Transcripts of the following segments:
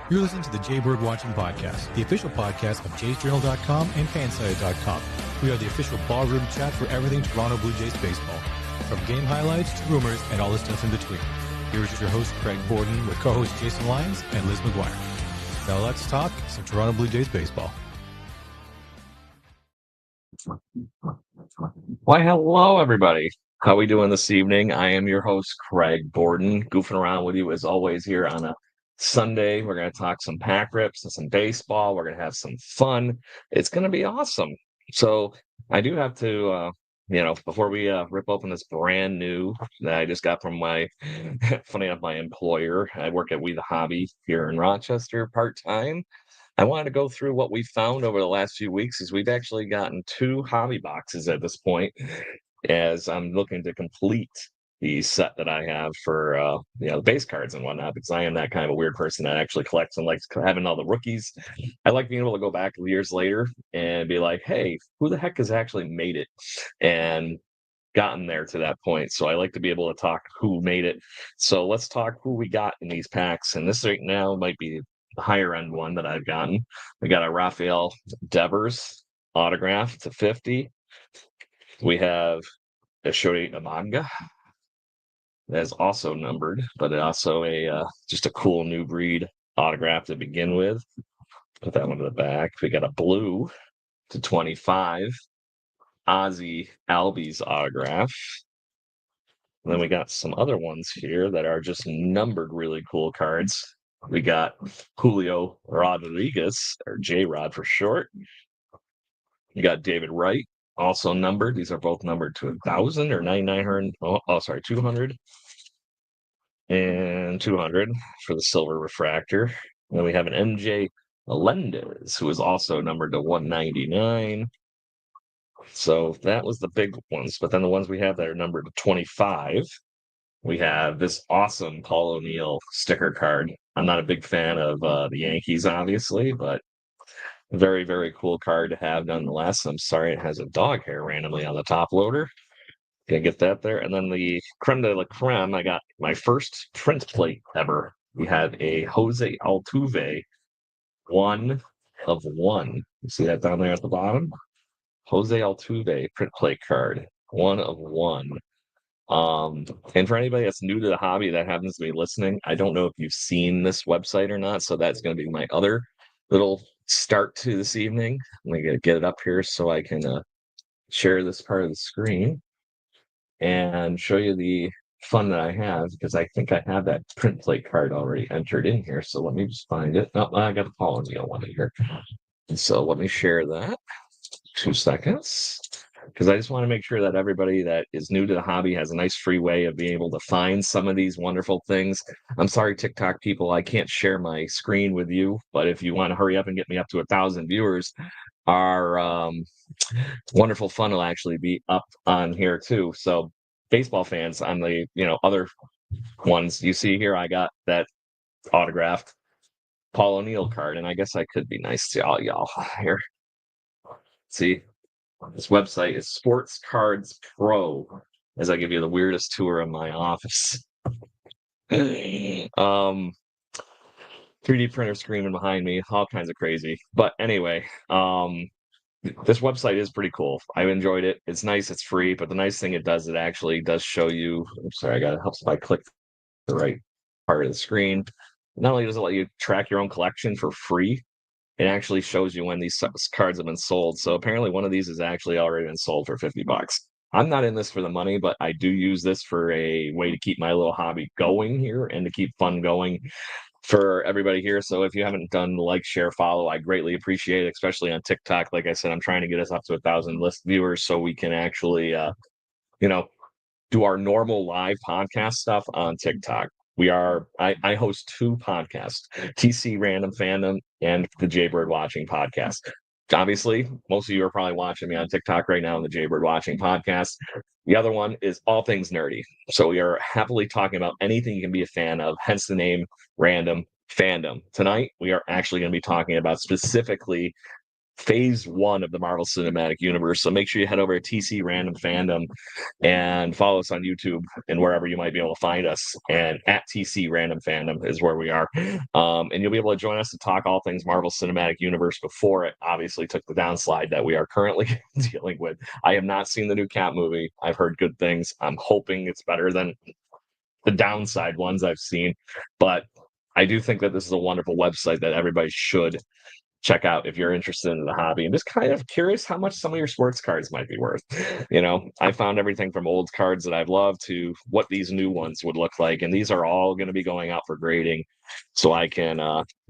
You're listening to the Jaybird Watching Podcast, the official podcast of JaysJournal.com and Fansided.com. We are the official ballroom chat for everything Toronto Blue Jays baseball, from game highlights to rumors and all the stuff in between. Here's your host, Craig Borden, with co-host Jason Lyons and Liz McGuire. Now let's talk some Toronto Blue Jays baseball. Why, hello, everybody. How we doing this evening? I am your host, Craig Borden, goofing around with you as always here on a Sunday. We're going to talk some pack rips and some baseball. We're going to have some fun. It's going to be awesome. So I do have to, before we rip open this brand new that I just got from my, funny enough, my employer. I work at We the Hobby here in Rochester part-time. I wanted to go through what we found over the last few weeks, as we've actually gotten 2 hobby boxes at this point, as I'm looking to complete the set that I have for the base cards and whatnot, because I am that kind of a weird person that actually collects and likes having all the rookies. I like being able to go back years later and be like, hey, who the heck has actually made it and gotten there to that point? So I like to be able to talk who made it. So let's talk who we got in these packs. And this right now might be the higher end one that I've gotten. We got a Rafael Devers autograph to 50. We have a Shodi Amanga that is also numbered, but also just a cool new breed autograph to begin with. Put that one to the back. We got a blue to 25, Ozzie Albies autograph. And then we got some other ones here that are just numbered really cool cards. We got Julio Rodriguez, or J-Rod for short. You got David Wright, also numbered. These are both numbered to 1,000 or 9,900. 200 and 200 for the silver refractor. And then we have an MJ Melendez, who is also numbered to 199. So that was the big ones. But then the ones we have that are numbered to 25. We have this awesome Paul O'Neill sticker card. I'm not a big fan of the Yankees, obviously, but very, very cool card to have nonetheless. I'm sorry it has a dog hair randomly on the top loader. Gonna get that there. And then the creme de la creme, I got my first print plate ever. We have a Jose Altuve 1 of 1. You see that down there at the bottom? Jose Altuve print plate card, 1 of 1. And for anybody that's new to the hobby that happens to be listening, I don't know if you've seen this website or not, so that's going to be my other little start to this evening. I'm going to get it up here so I can share this part of the screen and show you the fun that I have, because I think I have that print plate card already entered in here. So let me just find it. Oh, I got the Paul O'Neill one in here. So let me share that. 2 seconds. Because I just want to make sure that everybody that is new to the hobby has a nice free way of being able to find some of these wonderful things. I'm sorry, TikTok people, I can't share my screen with you, but if you want to hurry up and get me up to 1,000 viewers, our wonderful fun will actually be up on here too. So baseball fans, on the other ones you see here, I got that autographed Paul O'Neill card, and I guess I could be nice to all y'all here. See? This website is Sports Cards Pro, as I give you the weirdest tour of my office. 3D printer screaming behind me, all kinds of crazy. But anyway, this website is pretty cool. I've enjoyed it. It's nice, it's free, but the nice thing it does, it actually does show you. I'm sorry, I gotta help if I click the right part of the screen. Not only does it let you track your own collection for free, it actually shows you when these cards have been sold. So apparently one of these has actually already been sold for $50. I'm not in this for the money, but I do use this for a way to keep my little hobby going here and to keep fun going for everybody here. So if you haven't done like, share, follow, I greatly appreciate it, especially on TikTok. Like I said, I'm trying to get us up to 1,000 list viewers so we can actually, do our normal live podcast stuff on TikTok. I host 2 podcasts, TC Random Fandom and the Jaybird Watching Podcast. Obviously, most of you are probably watching me on TikTok right now on the Jaybird Watching Podcast. The other one is All Things Nerdy. So we are happily talking about anything you can be a fan of, hence the name Random Fandom. Tonight, we are actually going to be talking about specifically phase 1 of the Marvel Cinematic Universe. So make sure you head over to TC Random Fandom and follow us on YouTube and wherever you might be able to find us. And at TC Random Fandom is where we are. And you'll be able to join us to talk all things Marvel Cinematic Universe before it obviously took the downslide that we are currently dealing with. I have not seen the new Cap movie. I've heard good things. I'm hoping it's better than the downside ones I've seen. But I do think that this is a wonderful website that everybody should check out if you're interested in the hobby and just kind of curious how much some of your sports cards might be worth. I found everything from old cards that I've loved to what these new ones would look like. And these are all going to be going out for grading so I can,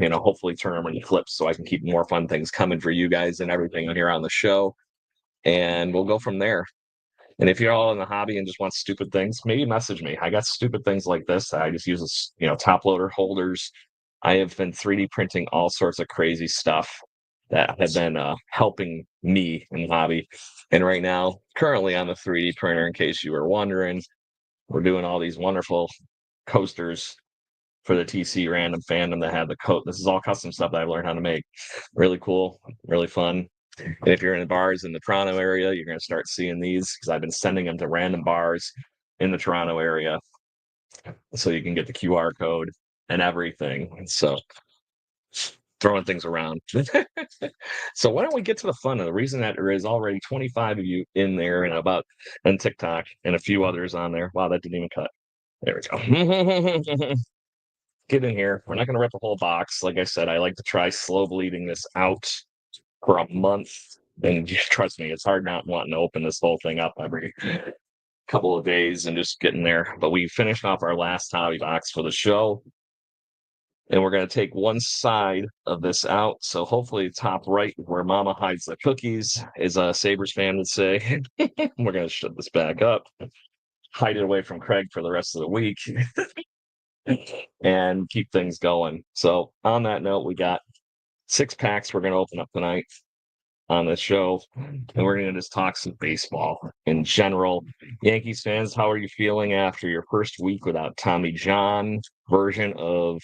hopefully turn them into flips so I can keep more fun things coming for you guys and everything here on the show. And we'll go from there. And if you're all in the hobby and just want stupid things, maybe message me. I got stupid things like this. I just use, top loader holders. I have been 3D printing all sorts of crazy stuff that have been helping me in the hobby. And right now, currently on the 3D printer, in case you were wondering, we're doing all these wonderful coasters for the TC Random Fandom that have the coat. This is all custom stuff that I've learned how to make. Really cool, really fun. And if you're in the bars in the Toronto area, you're going to start seeing these because I've been sending them to random bars in the Toronto area so you can get the QR code and everything. So throwing things around. So why don't we get to the fun? And the reason that there is already 25 of you in there and TikTok and a few others on there. Wow, that didn't even cut. There we go. Get in here. We're not going to rip a whole box. Like I said, I like to try slow bleeding this out for a month. And trust me, it's hard not wanting to open this whole thing up every couple of days and just getting there. But we finished off our last hobby box for the show. And we're going to take one side of this out. So hopefully top right where Mama hides the cookies, as a Sabres fan would say. We're going to shut this back up, hide it away from Craig for the rest of the week, and keep things going. So on that note, we got 6 packs we're going to open up tonight on the show, and we're going to just talk some baseball in general. Yankees fans, how are you feeling after your first week without Tommy John version of,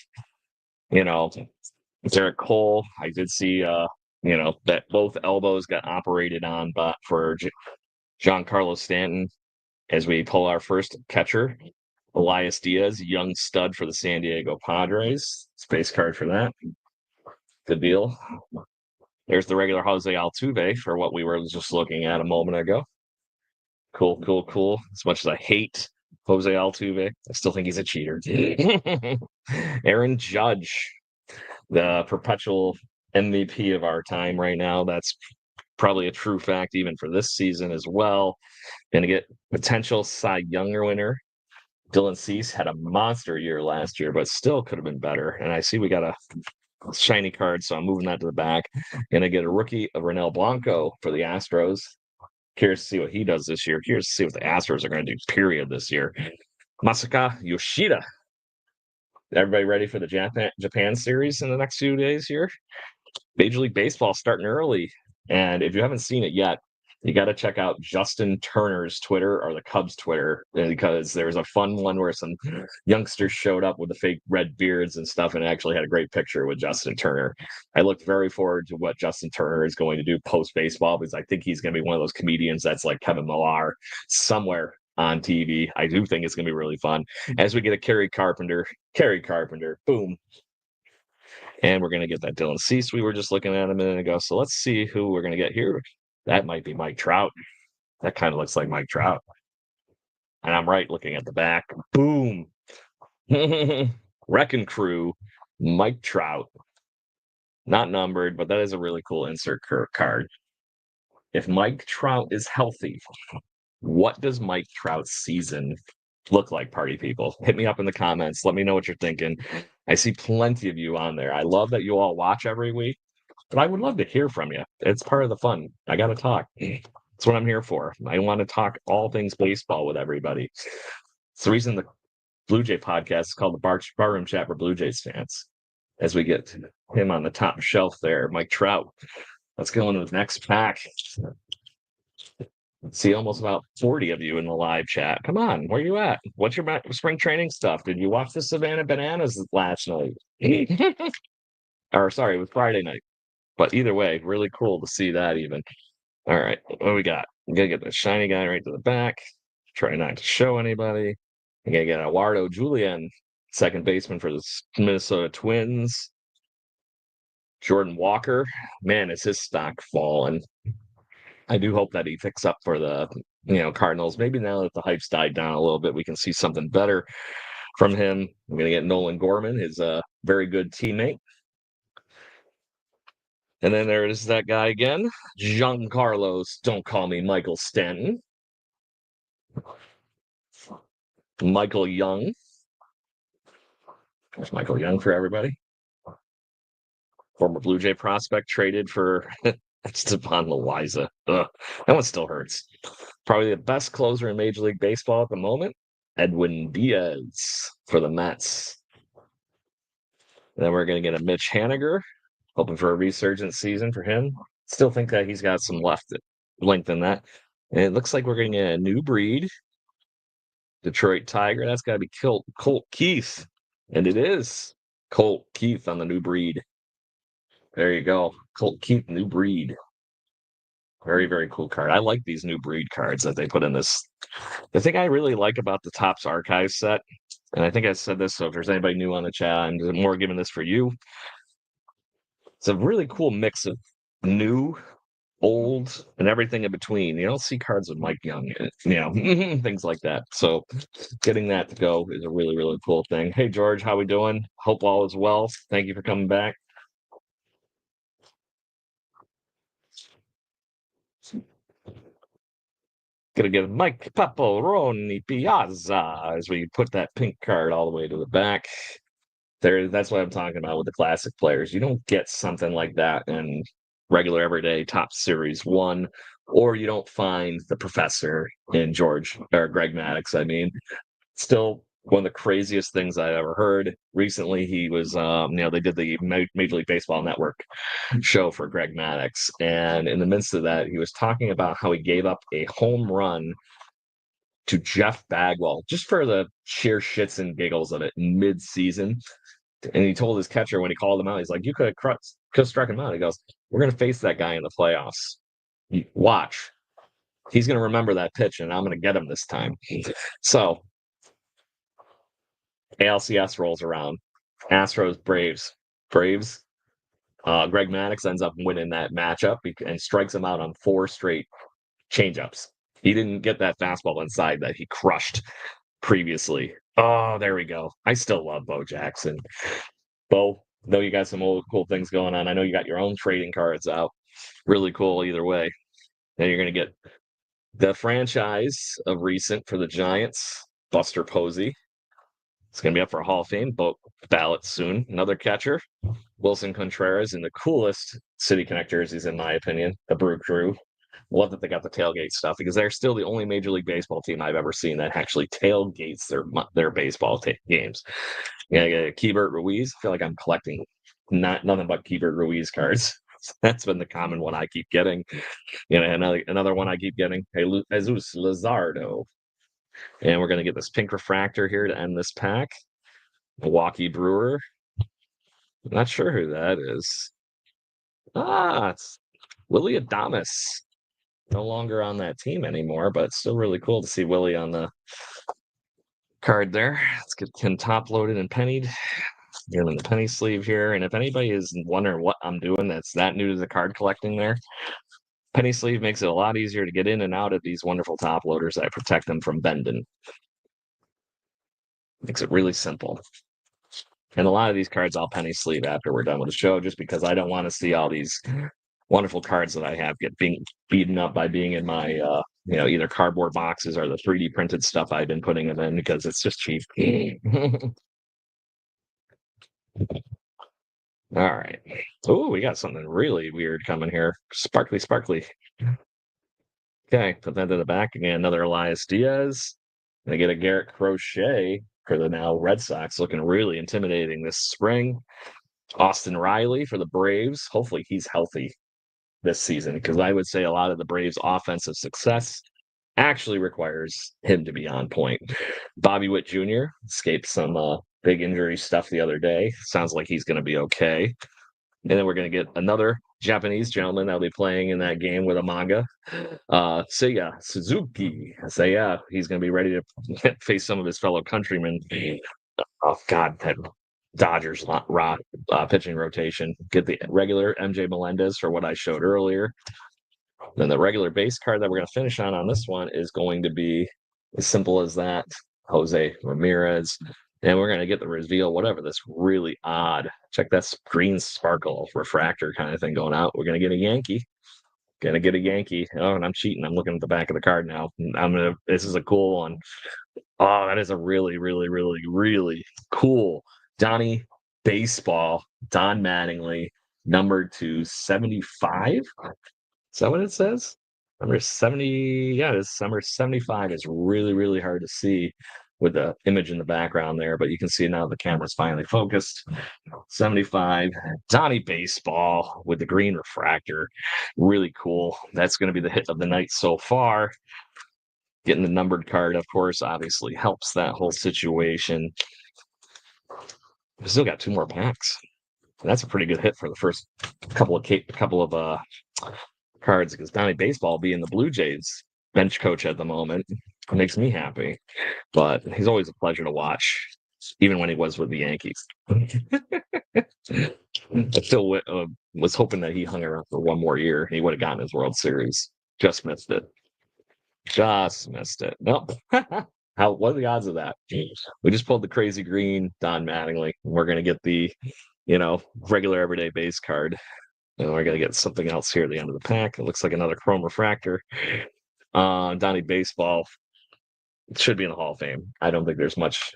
Derek Cole? I did see, that both elbows got operated on, but for Giancarlo Stanton, as we pull our first catcher, Elias Diaz, young stud for the San Diego Padres. Space card for that. Good deal. There's the regular Jose Altuve for what we were just looking at a moment ago. Cool, cool, cool. As much as I hate Jose Altuve, I still think he's a cheater. Aaron Judge, the perpetual MVP of our time right now. That's probably a true fact even for this season as well. Going to get potential Cy Young winner. Dylan Cease had a monster year last year, but still could have been better. And I see we got a shiny card, so I'm moving that to the back. Gonna get a rookie of Ronel Blanco for the Astros. Curious to see what he does this year. Curious to see what the Astros are going to do, period, this year. Masaka Yoshida. Everybody ready for the Japan series in the next few days here? Major League Baseball starting early. And if you haven't seen it yet, you got to check out Justin Turner's Twitter or the Cubs Twitter, because there was a fun one where some youngsters showed up with the fake red beards and stuff and actually had a great picture with Justin Turner. I look very forward to what Justin Turner is going to do post-baseball, because I think he's going to be one of those comedians that's like Kevin Millar somewhere on TV. I do think it's going to be really fun. As we get a Kerry Carpenter, boom. And we're going to get that Dylan Cease we were just looking at a minute ago. So let's see who we're going to get here. That might be Mike Trout. That kind of looks like Mike Trout. And I'm right looking at the back. Boom. Wrecking Crew, Mike Trout. Not numbered, but that is a really cool insert card. If Mike Trout is healthy, what does Mike Trout's season look like, party people? Hit me up in the comments. Let me know what you're thinking. I see plenty of you on there. I love that you all watch every week, but I would love to hear from you. It's part of the fun. I got to talk. That's what I'm here for. I want to talk all things baseball with everybody. It's the reason the Blue Jay podcast is called the Barroom Chat for Blue Jays fans. As we get him on the top shelf there, Mike Trout. Let's go into the next pack. See almost about 40 of you in the live chat. Come on, where you at? What's your spring training stuff? Did you watch the Savannah Bananas last night? Or sorry, it was Friday night. But either way, really cool to see that even. All right, what do we got? We gotta get the shiny guy right to the back. Try not to show anybody. We gotta get Eduardo Julian, second baseman for the Minnesota Twins. Jordan Walker, man, is his stock falling. I do hope that he picks up for the Cardinals. Maybe now that the hype's died down a little bit, we can see something better from him. I'm gonna get Nolan Gorman, his very good teammate. And then there is that guy again, Giancarlos. Don't call me Michael Stanton. Michael Young. There's Michael Young for everybody. Former Blue Jay prospect traded for Stepan Loaiza. Ugh, that one still hurts. Probably the best closer in Major League Baseball at the moment, Edwin Diaz for the Mets. And then we're going to get a Mitch Haniger, hoping for a resurgent season for him. Still think that he's got some length in that. And it looks like we're going to get a new breed, Detroit Tiger. That's got to be Colt Keith. And it is Colt Keith on the new breed. There you go. Colt Keith, new breed. Very, very cool card. I like these new breed cards that they put in this. The thing I really like about the Topps Archive set, and I think I said this, so if there's anybody new on the chat, I'm more giving this for you. It's a really cool mix of new, old, and everything in between. You don't see cards with Mike Young in it, things like that. So getting that to go is a really, really cool thing. Hey, George, how we doing? Hope all is well. Thank you for coming back. Gonna give Mike Pepperoni Piazza as we put that pink card all the way to the back. That's what I'm talking about with the classic players. You don't get something like that in regular everyday top series one, or you don't find the professor in George or Greg Maddux. I mean, still one of the craziest things I ever heard. Recently, he was, they did the Major League Baseball Network show for Greg Maddux, and in the midst of that, he was talking about how he gave up a home run to Jeff Bagwell just for the sheer shits and giggles of it mid-season. And he told his catcher when he called him out, he's like, "You could have struck him out." He goes, "We're going to face that guy in the playoffs. Watch. He's going to remember that pitch, and I'm going to get him this time." So ALCS rolls around. Astros, Braves. Braves. Greg Maddux ends up winning that matchup and strikes him out on 4 straight changeups. He didn't get that fastball inside that he crushed previously. Oh, there we go. I still love Bo Jackson. Bo, though you got some old cool things going on. I know you got your own trading cards out. Really cool either way. Then you're going to get the franchise of recent for the Giants, Buster Posey. It's going to be up for Hall of Fame ballot soon. Another catcher, Wilson Contreras, in the coolest City Connect jerseys, in my opinion, the Brew Crew. Love that they got the tailgate stuff because they're still the only Major League Baseball team I've ever seen that actually tailgates their baseball games. Yeah, Keibert Ruiz. I feel like I'm collecting nothing but Keibert Ruiz cards. That's been the common one I keep getting. Another one I keep getting. Hey, Jesus Luzardo. And we're going to get this pink refractor here to end this pack. Milwaukee Brewer. I'm not sure who that is. It's Willie Adames. No longer on that team anymore, but it's still really cool to see Willie on the card there. Let's get him top loaded and pennied. Get him in the penny sleeve here. And if anybody is wondering what I'm doing that's that new to the card collecting there, penny sleeve makes it a lot easier to get in and out of these wonderful top loaders. I protect them from bending. Makes it really simple. And a lot of these cards I'll penny sleeve after we're done with the show, just because I don't want to see all these wonderful cards that I have being beaten up by being in my either cardboard boxes or the 3D printed stuff I've been putting them in because it's just cheap. All right. Oh, we got something really weird coming here. Sparkly. Okay, put that to the back again. Another Elias Diaz. I get a Garrett Crochet for the now Red Sox, looking really intimidating this spring. Austin Riley for the Braves. Hopefully he's healthy this season because I would say a lot of the Braves' offensive success actually requires him to be on point. Bobby Witt Jr. escaped some big injury stuff the other day. Sounds like he's going to be okay. And then we're going to get another Japanese gentleman that'll be playing in that game with a manga. Seiya Suzuki. Seiya, he's going to be ready to face some of his fellow countrymen. Oh, God, that Dodgers pitching rotation. Get the regular MJ Melendez for what I showed earlier. Then the regular base card that we're going to finish on this one is going to be as simple as that. Jose Ramirez. And we're going to get the reveal, whatever this really odd. Check that green sparkle refractor kind of thing going out. We're going to get a Yankee. Gonna get a Yankee. Oh, and I'm cheating. I'm looking at the back of the card now. This is a cool one. Oh, that is a really, really, really, really cool Donnie Baseball, Don Mattingly, numbered to 75. Is that what it says? Number 70. Yeah, it is. Number 75 is really, really hard to see with the image in the background there, but you can see now the camera's finally focused. 75. Donnie Baseball with the green refractor. Really cool. That's going to be the hit of the night so far. Getting the numbered card, of course, obviously helps that whole situation. We still got 2 more packs. That's a pretty good hit for the first couple of cards, because Donnie Baseball being the Blue Jays bench coach at the moment makes me happy. But he's always a pleasure to watch, even when he was with the Yankees. I still was hoping that he hung around for one more year. He would have gotten his World Series. Just missed it. Nope. What are the odds of that? We just pulled the crazy green Don Mattingly. We're going to get the, regular everyday base card. And we're going to get something else here at the end of the pack. It looks like another chrome refractor. Donnie Baseball should be in the Hall of Fame. I don't think there's much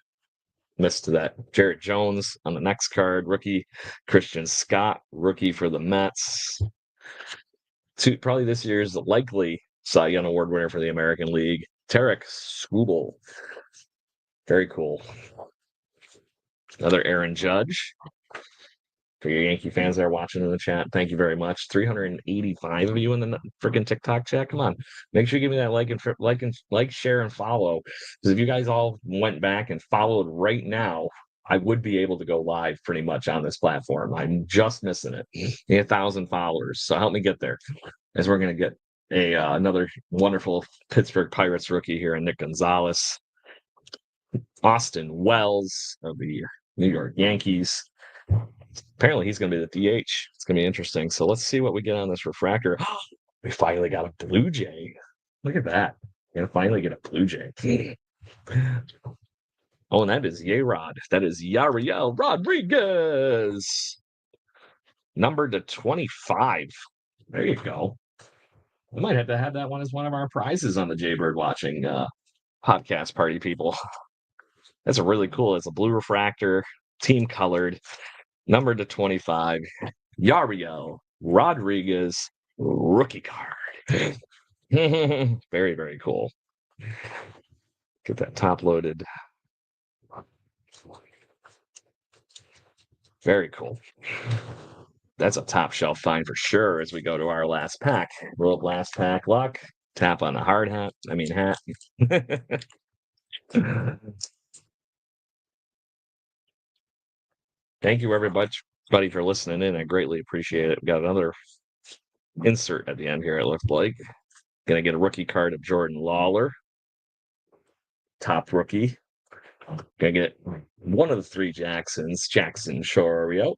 miss to that. Jarrett Jones on the next card. Rookie. Christian Scott, rookie for the Mets. Probably this year's likely Cy Young Award winner for the American League, Tarek Skubal. Very cool. Another Aaron Judge. For your Yankee fans that are watching in the chat, thank you very much. 385 of you in the freaking TikTok chat. Come on, make sure you give me that like, share, and follow. Because if you guys all went back and followed right now, I would be able to go live pretty much on this platform. I'm just missing it. 1,000 followers, so help me get there. As we're gonna get another wonderful Pittsburgh Pirates rookie here, in Nick Gonzalez. Austin Wells of the New York Yankees. Apparently he's going to be the DH. It's going to be interesting. So let's see what we get on this refractor. We finally got a Blue Jay. Look at that. We're going to finally get a Blue Jay. Oh, and that is Yerod. That is Yariel Rodriguez. Numbered to 25. There you go. We might have to have that one as one of our prizes on the Jaybird Watching podcast party, people. That's a really cool. It's a blue refractor, team colored. Numbered to 25, Yariel Rodriguez, rookie card. Very, very cool. Get that top loaded. Very cool. That's a top shelf find for sure as we go to our last pack. Roll up last pack luck. Tap on the hard hat. Thank you, everybody, for listening in. I greatly appreciate it. We got another insert at the end here, it looks like. Gonna get a rookie card of Jordan Lawler. Top rookie. Gonna get one of the 3 Jacksons, Jackson Chourio.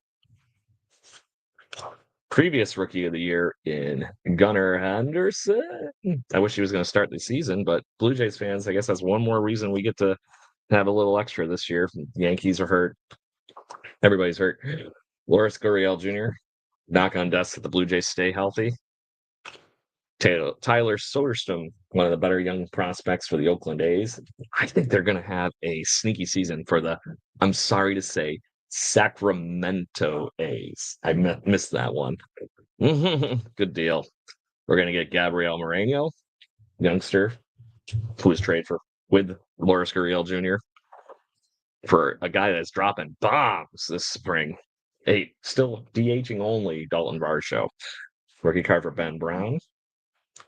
Previous rookie of the year in Gunnar Henderson. I wish he was going to start the season, but Blue Jays fans, I guess that's one more reason we get to have a little extra this year. Yankees are hurt. Everybody's hurt. Loris Gurriel Jr., knock on desk that the Blue Jays stay healthy. Tyler Soderstrom, one of the better young prospects for the Oakland A's. I think they're going to have a sneaky season for the, I'm sorry to say, Sacramento A's. I missed that one. Good deal. We're going to get Gabriel Moreno, youngster, who was traded with Loris Gurriel Jr. for a guy that's dropping bombs this spring. Hey, still DHing only, Dalton Varsho. Rookie card for Ben Brown.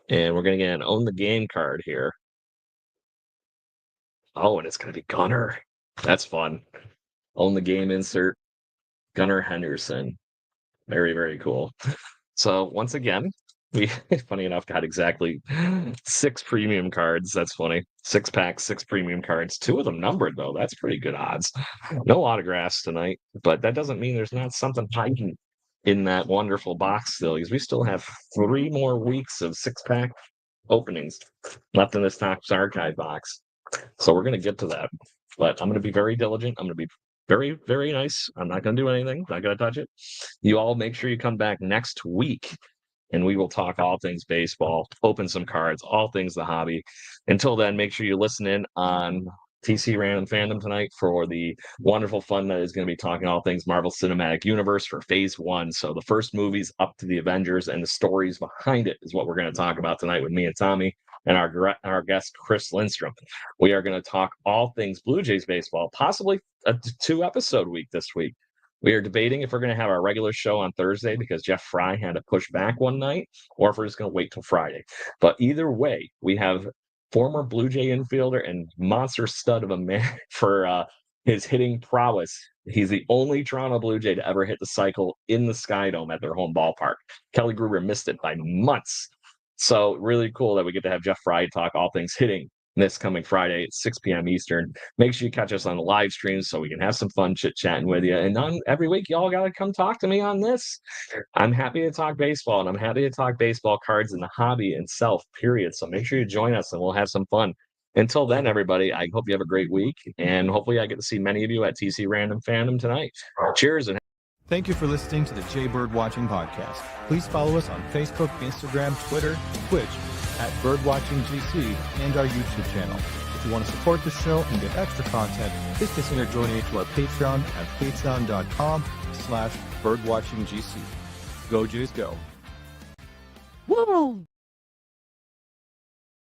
And we're going to get an Own the Game card here. Oh, and it's going to be Gunnar. That's fun. Own the Game insert. Gunnar Henderson. Very, very cool. So once again, we funny enough got exactly 6 premium cards. That's funny. 6 packs, 6 premium cards. 2 of them numbered though. That's pretty good odds. No autographs tonight, but that doesn't mean there's not something hiding in that wonderful box still, because we still have 3 more weeks of 6-pack openings left in this Topps Archive box. So we're going to get to that. But I'm going to be very diligent. I'm going to be very, very nice. I'm not going to do anything. Not going to touch it. You all make sure you come back next week and we will talk all things baseball, open some cards, all things the hobby. Until then, make sure you listen in on TC Random Fandom tonight for the wonderful fun that is going to be talking all things Marvel Cinematic Universe for Phase 1. So the first movies up to the Avengers and the stories behind it is what we're going to talk about tonight with me and Tommy and our guest, Chris Lindstrom. We are going to talk all things Blue Jays baseball, possibly a 2-episode week this week. We are debating if we're going to have our regular show on Thursday because Jeff Frye had to push back one night, or if we're just going to wait till Friday. But either way, we have former Blue Jay infielder and monster stud of a man for his hitting prowess. He's the only Toronto Blue Jay to ever hit the cycle in the Sky Dome at their home ballpark. Kelly Gruber missed it by months. So really cool that we get to have Jeff Frye talk all things hitting this coming Friday at 6 p.m. Eastern. Make sure you catch us on the live streams so we can have some fun chit-chatting with you. And every week, y'all got to come talk to me on this. I'm happy to talk baseball, and I'm happy to talk baseball cards and the hobby itself, period. So make sure you join us, and we'll have some fun. Until then, everybody, I hope you have a great week, and hopefully I get to see many of you at TC Random Fandom tonight. Cheers. And Thank you for listening to the Jay Bird Watching Podcast. Please follow us on Facebook, Instagram, Twitter, Twitch, at BirdwatchingGC, and our YouTube channel. If you want to support the show and get extra content, please consider donating to our Patreon at patreon.com/birdwatchinggc. Go Jays, go. Woo!